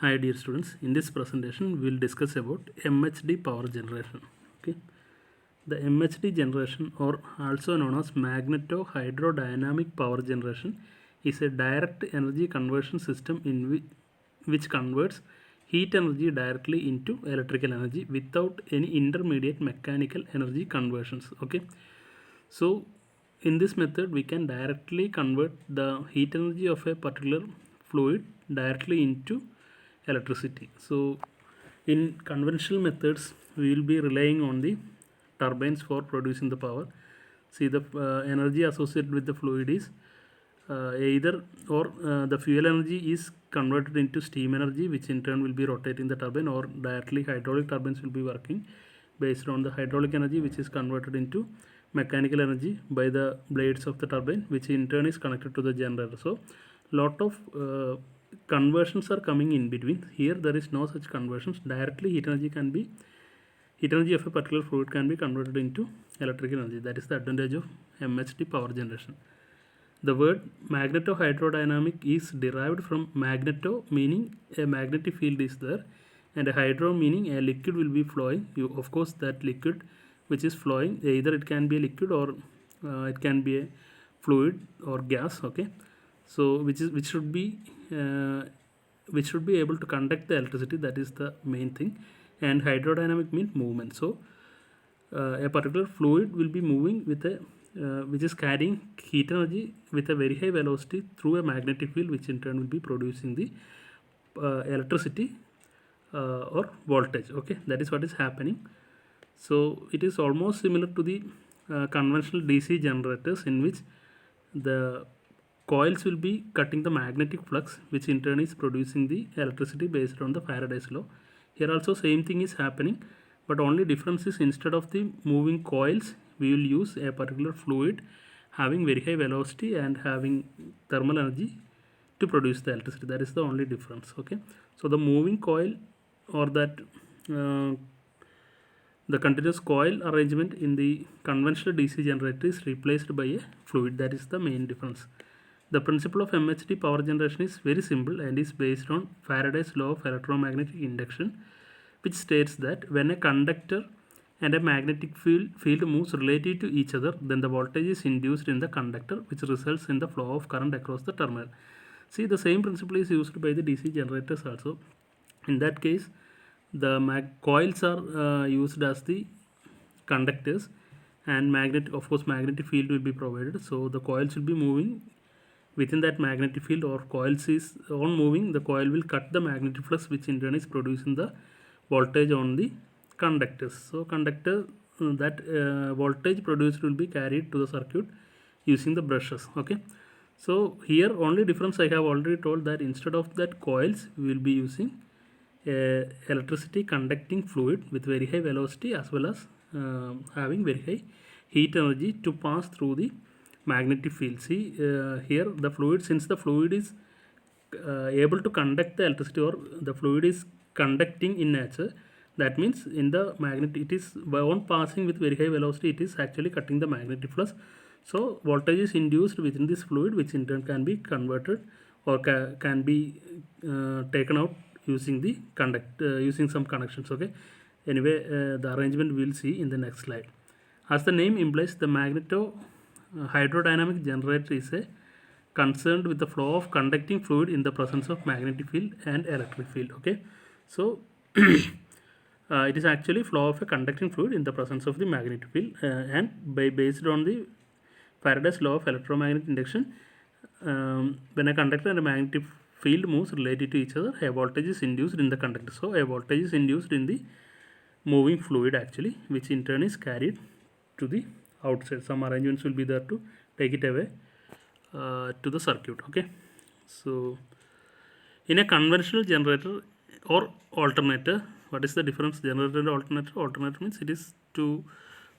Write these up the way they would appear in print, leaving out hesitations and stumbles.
Hi dear students, in this presentation we will discuss about MHD power generation. Okay, the MHD generation, or also known as magneto-hydrodynamic power generation, is a direct energy conversion system in which converts heat energy directly into electrical energy without any intermediate mechanical energy conversions. Okay, so in this method we can directly convert the heat energy of a particular fluid directly into electricity. So in conventional methods we will be relying on the turbines for producing the power. See, the energy associated with the fluid is either or the fuel energy is converted into steam energy, which in turn will be rotating the turbine, or directly hydraulic turbines will be working based on the hydraulic energy, which is converted into mechanical energy by the blades of the turbine, which in turn is connected to the generator. So lot of conversions are coming in between. Here there is no such conversions. Directly heat energy of a particular fluid can be converted into electrical energy. That is the advantage of MHD power generation. The word magneto-hydrodynamic is derived from magneto, meaning a magnetic field is there, and a hydro, meaning a liquid will be flowing. Of course, that liquid which is flowing, either it can be a liquid or it can be a fluid or gas. Okay, so which should be able to conduct the electricity. That is the main thing. And hydrodynamic means movement. So a particular fluid will be moving with a which is carrying heat energy with a very high velocity through a magnetic field, which in turn will be producing the electricity or voltage. Okay, that is what is happening. So it is almost similar to the conventional DC generators, in which the coils will be cutting the magnetic flux, which in turn is producing the electricity based on the Faraday's law. Here also same thing is happening, but only difference is, instead of the moving coils, we will use a particular fluid having very high velocity and having thermal energy to produce the electricity. That is the only difference. Okay, so the moving coil, or that the continuous coil arrangement in the conventional DC generator is replaced by a fluid. That is the main difference. The principle of MHD power generation is very simple and is based on Faraday's law of electromagnetic induction, which states that when a conductor and a magnetic field moves relative to each other, then the voltage is induced in the conductor, which results in the flow of current across the terminal. See, the same principle is used by the DC generators also. In that case, the coils are used as the conductors, and magnetic field will be provided. So the coils will be moving within that magnetic field, or coils is on moving. The coil will cut the magnetic flux, which in turn is producing the voltage on the conductors. So that voltage produced will be carried to the circuit using the brushes. Okay, so here only difference I have already told, that instead of that coils we will be using electricity conducting fluid with very high velocity, as well as having very high heat energy to pass through the magnetic field. See, here the fluid, since the fluid is able to conduct the electricity, or the fluid is conducting in nature, that means in the magnet, it is on passing with very high velocity, it is actually cutting the magnetic flux. So voltage is induced within this fluid, which in turn can be converted, or can be taken out using the using some connections. Okay, anyway, the arrangement we will see in the next slide. As the name implies, the hydrodynamic generator is concerned with the flow of conducting fluid in the presence of magnetic field and electric field. Okay, so it is actually flow of a conducting fluid in the presence of the magnetic field, and based on the Faraday's law of electromagnetic induction, when a conductor and a magnetic field moves related to each other, a voltage is induced in the conductor. So a voltage is induced in the moving fluid actually, which in turn is carried to the outside. Some arrangements will be there to take it away to the circuit. Okay, so in a conventional generator or alternator, what is the difference? Generator and alternator. Alternator means it is to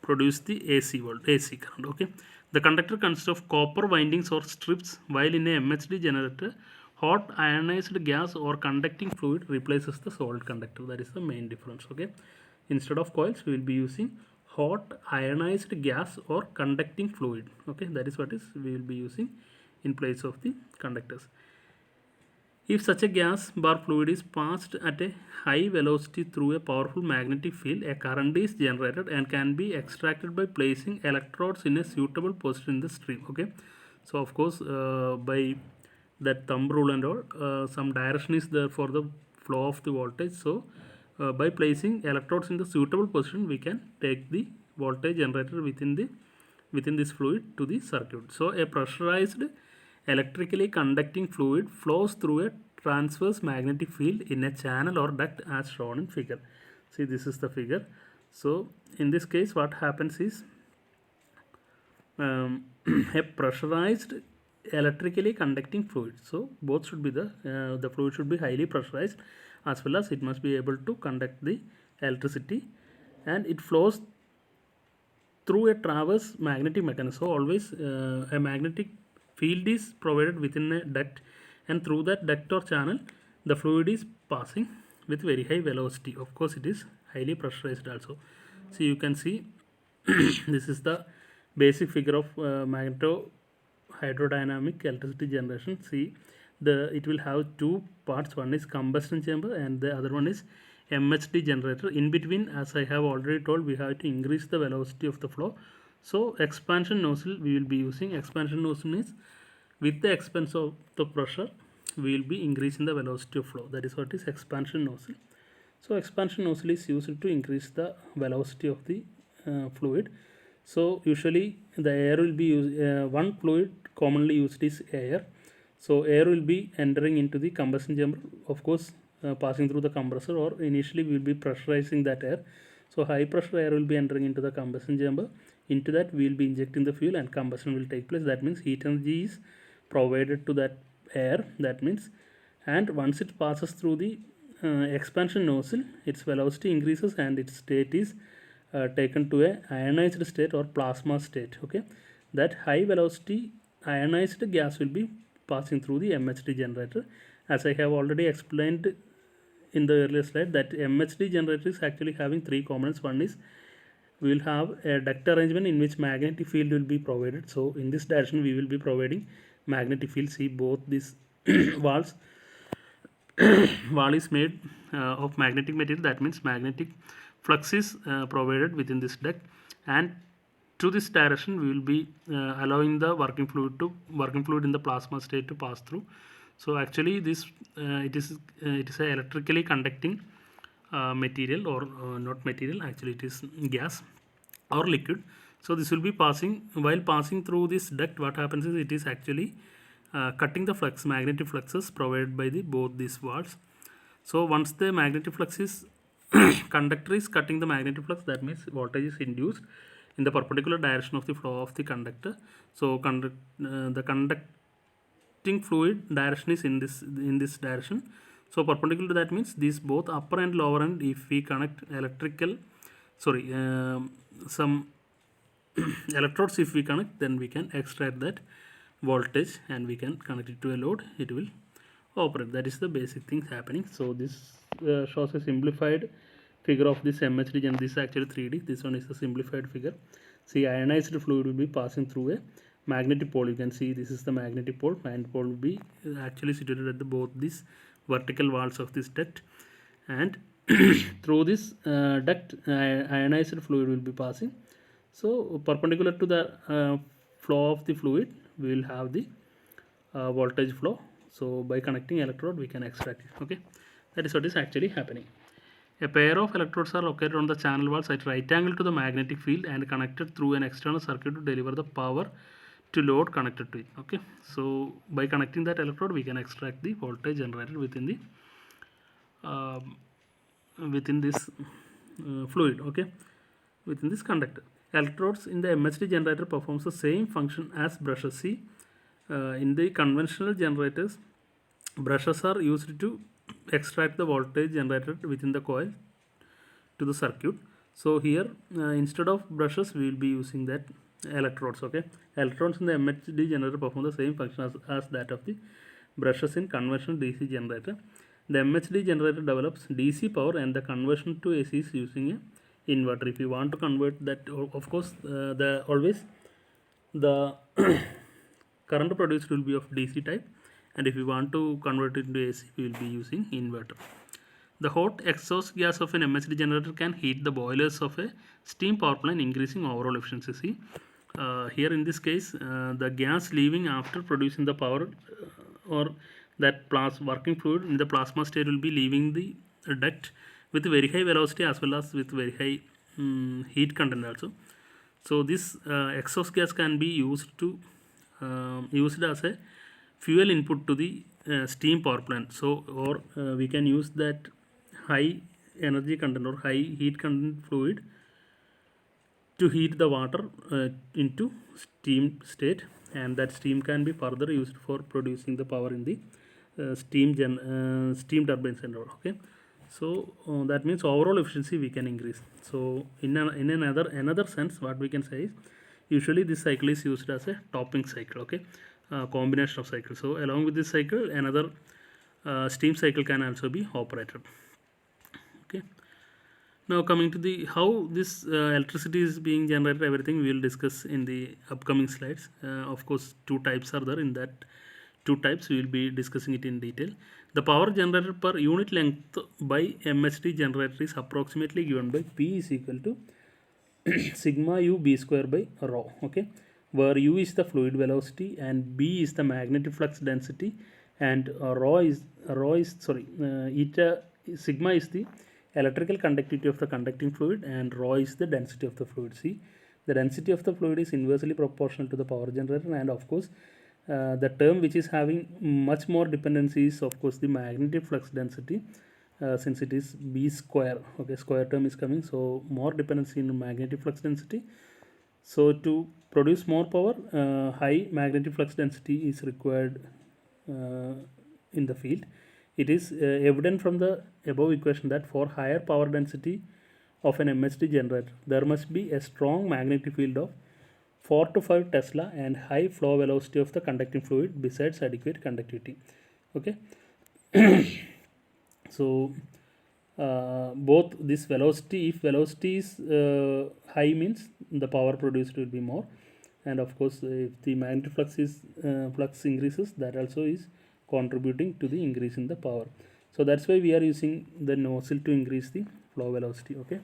produce the AC current. Okay, the conductor consists of copper windings or strips, while in a MHD generator, hot ionized gas or conducting fluid replaces the solid conductor. That is the main difference. Okay, instead of coils we will be using hot ionized gas or conducting fluid. Okay, that is what is we will be using in place of the conductors. If such a gas bar fluid is passed at a high velocity through a powerful magnetic field, a current is generated and can be extracted by placing electrodes in a suitable position in the stream. Okay, so of course by that thumb rule and all, some direction is there for the flow of the voltage. So by placing electrodes in the suitable position, we can take the voltage generated within this fluid to the circuit. So a pressurized electrically conducting fluid flows through a transverse magnetic field in a channel or duct as shown in figure. See, this is the figure. So in this case, what happens is a pressurized electrically conducting fluid. So both should be the fluid should be highly pressurized, as well as it must be able to conduct the electricity, and it flows through a transverse magnetic mechanism. So always a magnetic field is provided within a duct, and through that duct or channel the fluid is passing with very high velocity. Of course it is highly pressurized also. So you can see this is the basic figure of magneto hydrodynamic electricity generation. See, it will have two parts. One is combustion chamber and the other one is MHD generator. In between, as I have already told, we have to increase the velocity of the flow. So expansion nozzle we will be using. Expansion nozzle means with the expense of the pressure we will be increasing the velocity of flow. That is what is expansion nozzle. So expansion nozzle is used to increase the velocity of the fluid. So usually the air will be used, one fluid commonly used is air. So air will be entering into the combustion chamber, of course passing through the compressor, or initially we will be pressurizing that air. So high pressure air will be entering into the combustion chamber. Into that we will be injecting the fuel and combustion will take place. That means heat energy is provided to that air. That means, and once it passes through the expansion nozzle, its velocity increases and its state is taken to a ionized state or plasma state. Okay, that high velocity ionized gas will be passing through the MHD generator. As I have already explained in the earlier slide, that MHD generator is actually having three components. One is we will have a duct arrangement in which magnetic field will be provided. So in this direction we will be providing magnetic field. See, both these walls wall is made of magnetic material. That means magnetic flux is provided within this duct, and to this direction we will be allowing the working fluid in the plasma state to pass through. So actually this it is a electrically conducting material, or not material, actually it is gas or liquid. So this will be passing, while passing through this duct, what happens is it is actually cutting the flux, magnetic fluxes provided by both these walls. So once the magnetic flux is conductor is cutting the magnetic flux, that means voltage is induced in the perpendicular direction of the flow of the conductor. So the conducting fluid direction is in this direction. So perpendicular to that means these both upper and lower end, if we connect some electrodes, if we connect, then we can extract that voltage and we can connect it to a load. It will operate. That is the basic things happening. So this shows a simplified figure of this MHD, and this is actually 3D. This one is a simplified figure. See, ionized fluid will be passing through a magnetic pole. You can see this is the magnetic pole. Magnetic pole will be actually situated at both these vertical walls of this duct, and through this duct ionized fluid will be passing. So perpendicular to the flow of the fluid, we will have the voltage flow. So by connecting electrode we can extract it. Okay, that is what is actually happening. A pair of electrodes are located on the channel walls at right angle to the magnetic field and connected through an external circuit to deliver the power to load connected to it. Okay, so by connecting that electrode we can extract the voltage generated within this fluid. Okay, within this conductor. Electrodes in the MHD generator performs the same function as brushes. See, in the conventional generators, brushes are used to extract the voltage generated within the coil to the circuit. So here instead of brushes we will be using that electrodes. Okay, electrodes in the MHD generator perform the same function as that of the brushes in conventional DC generator. The MHD generator develops DC power, and the conversion to AC is using a inverter. If you want to convert that, of course the current produced will be of DC type, and if we want to convert it into AC, we will be using inverter. The hot exhaust gas of an MHD generator can heat the boilers of a steam power plant, increasing overall efficiency. See, here in this case, the gas leaving after producing the power or that working fluid in the plasma state will be leaving the duct with very high velocity as well as with very high heat content also. So this exhaust gas can be used as a fuel input to the steam power plant. So or we can use that high energy content or high heat content fluid to heat the water into steam state, and that steam can be further used for producing the power in the steam turbines and all. Okay, so that means overall efficiency we can increase. So in another sense, what we can say is usually this cycle is used as a topping cycle. Okay, combination of cycles. So along with this cycle, another steam cycle can also be operated. Okay. Now coming to the how this electricity is being generated, everything we will discuss in the upcoming slides. Of course, two types are there. In that two types, we will be discussing it in detail. The power generated per unit length by MHD generator is approximately given by P is equal to sigma u b square by rho. Okay, where u is the fluid velocity and b is the magnetic flux density, and eta sigma is the electrical conductivity of the conducting fluid, and rho is the density of the fluid. See, the density of the fluid is inversely proportional to the power generator, and of course the term which is having much more dependency is of course the magnetic flux density, since it is b square. Okay, square term is coming, so more dependency in magnetic flux density. So to produce more power, high magnetic flux density is required in the field. It is evident from the above equation that for higher power density of an MHD generator, there must be a strong magnetic field of 4 to 5 Tesla and high flow velocity of the conducting fluid besides adequate conductivity. Okay. So both this velocity, if velocity is high, means the power produced will be more, and of course if the magnetic flux increases, that also is contributing to the increase in the power. So that's why we are using the nozzle to increase the flow velocity. Okay,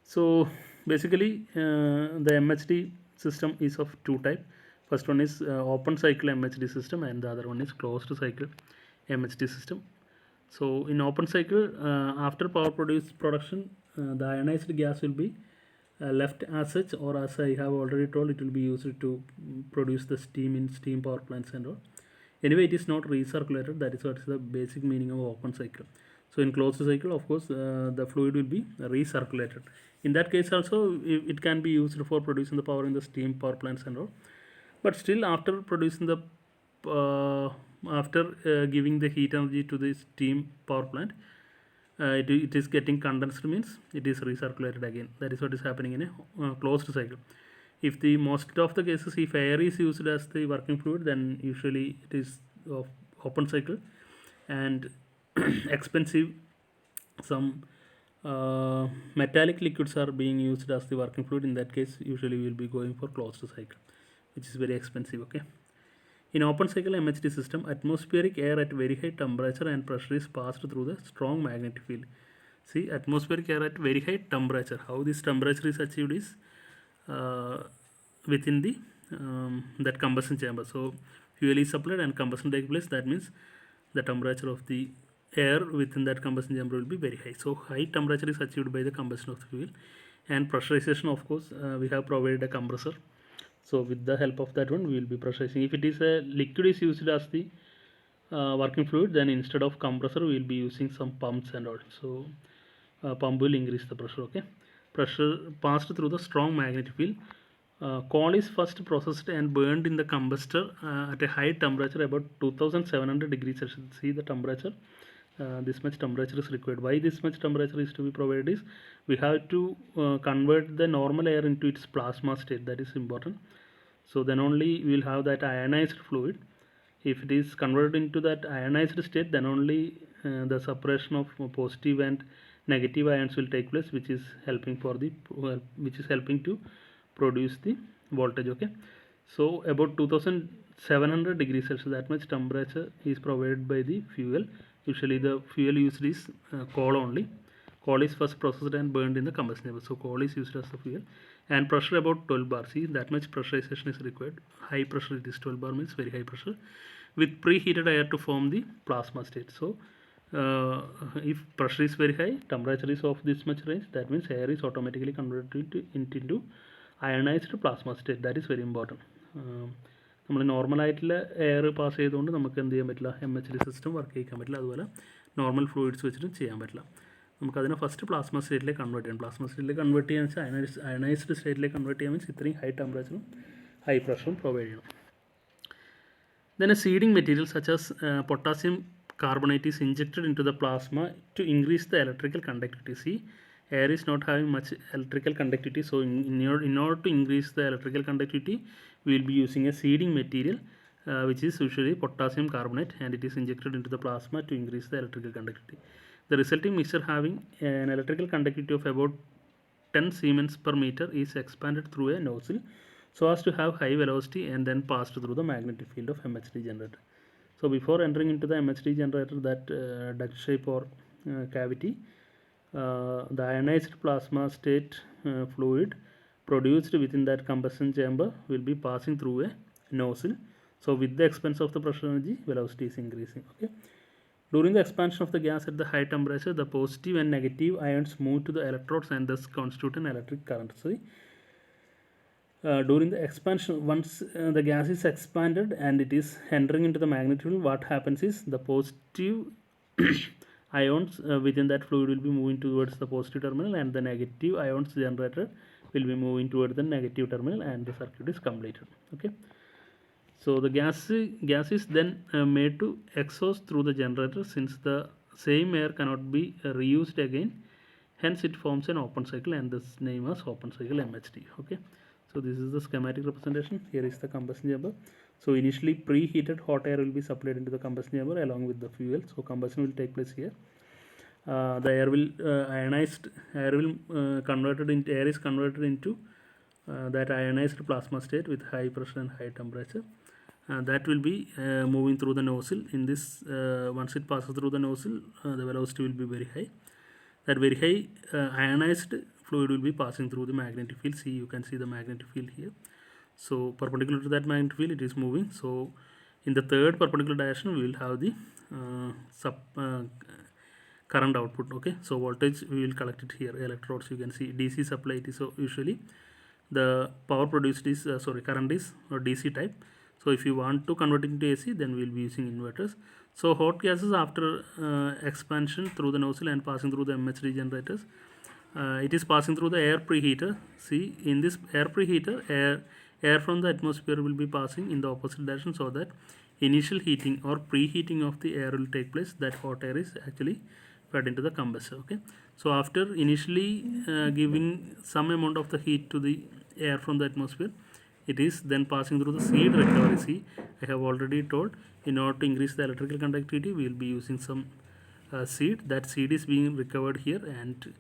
so basically the MHD system is of two types. First one is open cycle MHD system, and the other one is closed cycle MHD system. So in open cycle, after power production, the ionized gas will be left as such, or as I have already told, it will be used to produce the steam in steam power plants and all. Anyway, it is not recirculated. That is what is the basic meaning of open cycle. So in closed cycle, of course, the fluid will be recirculated. In that case also, it can be used for producing the power in the steam power plants and all. But still, after producing the giving the heat energy to the steam power plant, it is getting condensed, means it is recirculated again. That is what is happening in a closed cycle. If the most of the cases, if air is used as the working fluid, then usually it is of open cycle, and expensive some metallic liquids are being used as the working fluid. In that case, usually we will be going for closed cycle, which is very expensive. Okay. In open cycle MHD system, atmospheric air at very high temperature and pressure is passed through the strong magnetic field. See, atmospheric air at very high temperature. How this temperature is achieved is within the that combustion chamber. So fuel is supplied and combustion takes place. That means the temperature of the air within that combustion chamber will be very high. So high temperature is achieved by the combustion of the fuel, and pressurization, of course, we have provided a compressor. So with the help of that one, we will be pressurizing. If it is a liquid is used as the working fluid, then instead of compressor, we will be using some pumps and all. So pump will increase the pressure. Okay, pressure passed through the strong magnetic field. Coal is first processed and burned in the combustor at a high temperature, about 2700 degrees Celsius. See the temperature. This much temperature is required. Why this much temperature is to be provided is we have to convert the normal air into its plasma state. That is important. So then only we will have that ionized fluid. If it is converted into that ionized state, then only the separation of positive and negative ions will take place, which is helping to produce the voltage. Okay, So about 2700 degrees Celsius, that much temperature is provided by the fuel. Usually the fuel used is coal only. Coal is first processed and burned in the combustion chamber. So coal is used as the fuel. And pressure about 12 bar. See, that much pressurization is required. High pressure, it is 12 bar, means very high pressure, with preheated air to form the plasma state. So if pressure is very high, temperature is of this much range, that means air is automatically converted into ionized plasma state. That is very important. നമ്മൾ നോർമലായിട്ടുള്ള air pass ചെയ്തുകൊണ്ട് നമുക്ക് എന്ത് ചെയ്യാൻ പറ്റില്ല, MHD system work ചെയ്യിക്കാൻ പറ്റില്ല. അതുപോലെ നോർമൽ ഫ്ലൂയിഡ്സ് വെച്ചിട്ടും ചെയ്യാൻ പറ്റില്ല. നമുക്കതിനെ ഫസ്റ്റ് പ്ലാസ്മ സ്റ്റേറ്റിലേക്ക് കൺവേർട്ട് ചെയ്യണം. പ്ലാസ്മ സ്റ്റേറ്റിലേക്ക് കൺവേർട്ട് ചെയ്യാന്ന് വെച്ചാൽ അയണൈസ്ഡ് സ്റ്റേറ്റിലേക്ക് കൺവേർട്ട് ചെയ്യാൻ മീൻസ് ഇത്രയും ഹൈ ടെമ്പറേച്ചറും ഹൈ പ്രഷറും പ്രൊവൈഡ് ചെയ്യണം. Then a seeding material such as potassium carbonate is injected into the plasma to increase the electrical conductivity. See, air is not having much electrical conductivity, so in order to increase the electrical conductivity, we will be using a seeding material which is usually potassium carbonate, and it is injected into the plasma to increase the electrical conductivity. The resulting mixture having an electrical conductivity of about 10 Siemens per meter is expanded through a nozzle so as to have high velocity and then passed through the magnetic field of MHD generator. So before entering into the MHD generator, that duct shape or cavity, the ionized plasma state fluid produced within that combustion chamber will be passing through a nozzle. So with the expense of the pressure energy, velocity is increasing. Okay. During the expansion of the gas at the high temperature, the positive and negative ions move to the electrodes and thus constitute an electric current. So during the expansion, once the gas is expanded and it is entering into the magnetic field, what happens is the positive ions within that fluid will be moving towards the positive terminal, and the negative ions generated will be moving towards the negative terminal, and the circuit is completed. Okay. So the gas is then made to exhaust through the generator, since the same air cannot be reused again. Hence it forms an open cycle, and this name is open cycle MHD. Okay. So this is the schematic representation. Here is the combustion chamber. So initially preheated hot air will be supplied into the combustion chamber along with the fuel. So combustion will take place here. The air will ionized air will air is converted into that ionized plasma state with high pressure and high temperature. That will be moving through the nozzle. In this, once it passes through the nozzle, the velocity will be very high. That very high ionized fluid will be passing through the magnetic field. See, you can see the magnetic field here. So perpendicular to that magnetic field, it is moving. So in the third perpendicular direction, we will have the current output. Okay, so voltage we will collect it here. Electrodes, you can see DC supply. It is so usually the power produced is current is or DC type. So if you want to convert it into AC, then we will be using inverters. So hot gases after expansion through the nozzle and passing through the MHD generators, it is passing through the air preheater. See, in this air preheater, air from the atmosphere will be passing in the opposite direction, so that initial heating or preheating of the air will take place. That hot air is actually fed into the combustor. Okay. So after initially giving some amount of the heat to the air from the atmosphere, it is then passing through the seed recovery. See, I have already told, in order to increase the electrical conductivity, we will be using some seed. That seed is being recovered here, and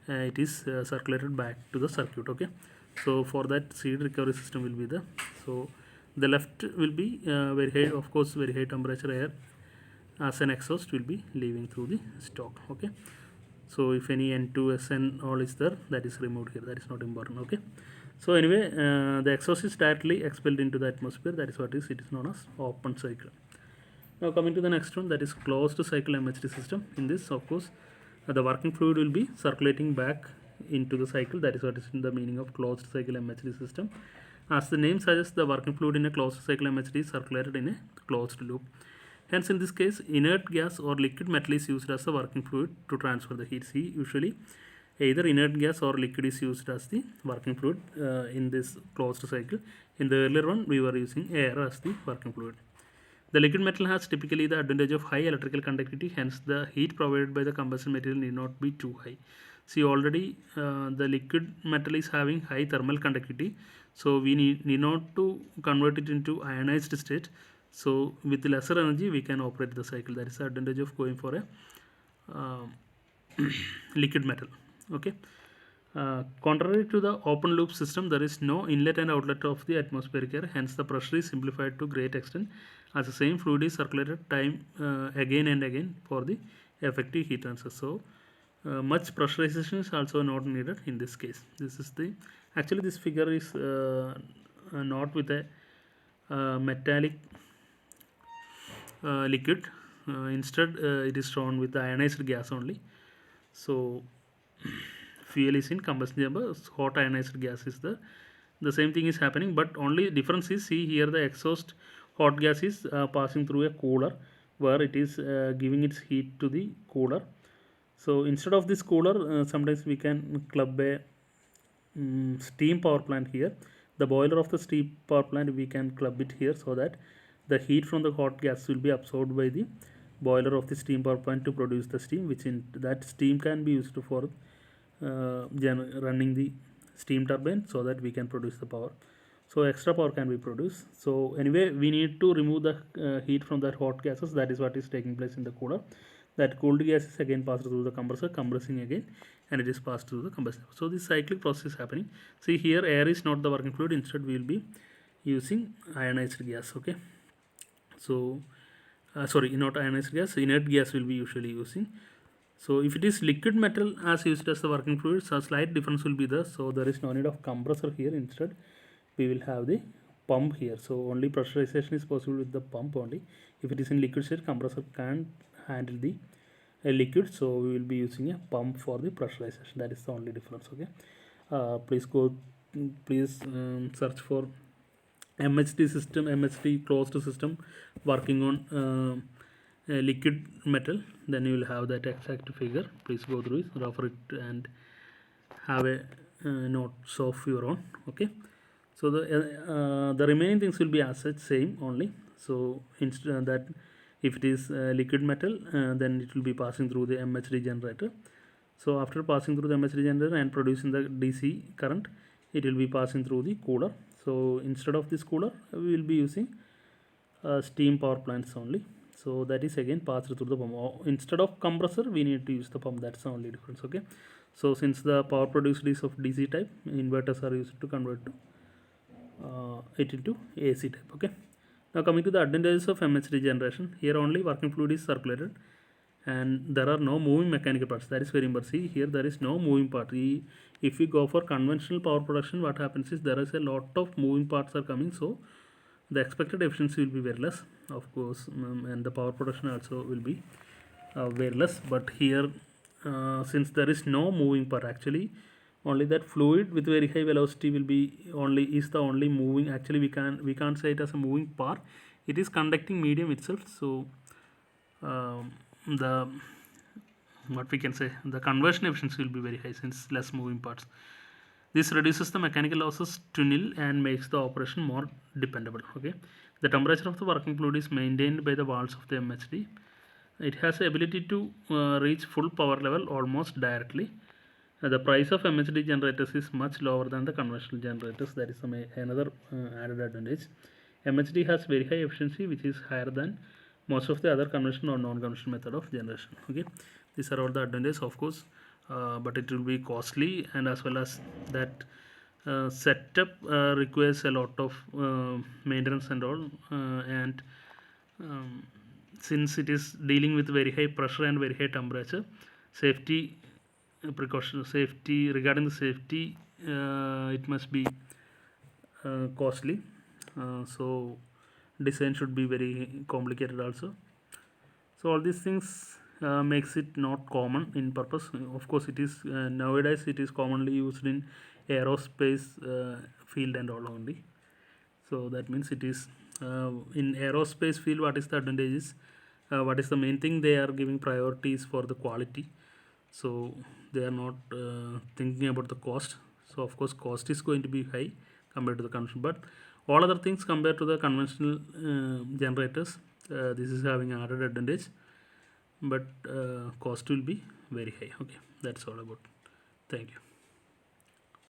it is circulated back to the circuit. Okay. So for that, seed recovery system will be there. So the left will be very high, of course, very high temperature air as an exhaust will be leaving through the stock. Okay. So if any N2SN all is there, that is removed here. That is not important. Okay. So anyway, the exhaust is directly expelled into the atmosphere. That is what it is known as open cycle. Now coming to the next one, that is closed cycle MHD system. In this, of course, the working fluid will be circulating back into the cycle. That is what is in the meaning of closed cycle MHD system. As the name suggests, the working fluid in a closed cycle MHD is circulated in a closed loop. Hence, in this case, inert gas or liquid metal is used as the working fluid to transfer the heat. See, usually either inert gas or liquid is used as the working fluid in this closed cycle. In the earlier one, we were using air as the working fluid. The liquid metal has typically the advantage of high electrical conductivity, hence the heat provided by the combustion material need not be too high. See, already the liquid metal is having high thermal conductivity, so we need not to convert it into ionized state. So with lesser energy, we can operate the cycle. That is the advantage of going for a liquid metal. Okay. Contrary to the open loop system, there is no inlet and outlet of the atmospheric air, hence the pressure is simplified to great extent as the same fluid is circulated time again and again for the effective heat transfer. So much pressurization is also not needed in this case. This is the actually this figure is not with a metallic liquid. Instead, it is shown with the ionized gas only. So fuel is in combustion chamber, hot ionized gas is the same thing is happening, but only difference is, see here the exhaust hot gas is passing through a cooler where it is giving its heat to the cooler. So instead of this cooler, sometimes we can club a steam power plant here. The boiler of the steam power plant, we can club it here so that the heat from the hot gas will be absorbed by the boiler of the steam power plant to produce the steam, which in that steam can be used for running the steam turbine so that we can produce the power. So extra power can be produced. So anyway, we need to remove the heat from that hot gases. That is what is taking place in the cooler. That cooled gas is again passed through the compressor, compressing again, and it is passed through the combustion. So this cyclic process is happening. See here, air is not the working fluid. Instead, we will be using ionized gas. Okay. So sorry, not ionized gas. Inert gas will be usually using. So if it is liquid metal as used as the working fluid, so a slight difference will be there. So there is no need of compressor here. Instead, we will have the pump here. So only pressurization is possible with the pump only. If it is in liquid state, compressor can't handle the liquid. So we will be using a pump for the pressurization. That is the only difference. Okay. Please search for MHD system, MHD closed system working on liquid metal, then you will have that exact figure. Please go through it, refer it, and have a notes of your own. Okay. So the remaining things will be as such same only. So instead that if it is liquid metal, then it will be passing through the MHD generator. So after passing through the MHD generator and producing the DC current, it will be passing through the cooler. So instead of this cooler, we will be using steam power plants only. So that is again passed through the pump. Instead of compressor, we need to use the pump. That's the only difference. Okay. So since the power produced is of DC type, inverters are used to convert to it into AC type. Okay. Now coming to the advantages of MHD generation. Here only working fluid is circulated and there are no moving mechanical parts. That is very important. See here there is no moving part. If we go for conventional power production, what happens is there is a lot of moving parts are coming. So the expected efficiency will be very less, of course, and the power production also will be very less. But here, since there is no moving part, actually only that fluid with very high velocity will be is the only moving. Actually, we can't say it as a moving part. It is conducting medium itself. So the what we can say, the conversion efficiency will be very high since less moving parts. This reduces the mechanical losses to nil and makes the operation more dependable. Okay, the temperature of the working fluid is maintained by the walls of the MHD. It has the ability to reach full power level almost directly. The price of MHD generators is much lower than the conventional generators. That is another added advantage. MHD has very high efficiency, which is higher than most of the other conventional or non-conventional method of generation. Okay, these are all the advantages, of course, but it will be costly, and as well as that setup requires a lot of maintenance and all, and since it is dealing with very high pressure and very high temperature, safety regarding the safety, it must be costly. So design should be very complicated also. So all these things makes it not common in purpose. Of course, it is nowadays it is commonly used in aerospace field and all only. So that means it is in aerospace field. What is the advantages? What is the main thing? They are giving priorities for the quality. So they are not thinking about the cost. So of course cost is going to be high compared to the conventional, but all other things compared to the conventional generators, this is having added advantage, but cost will be very high. Okay, that's all about. Thank you.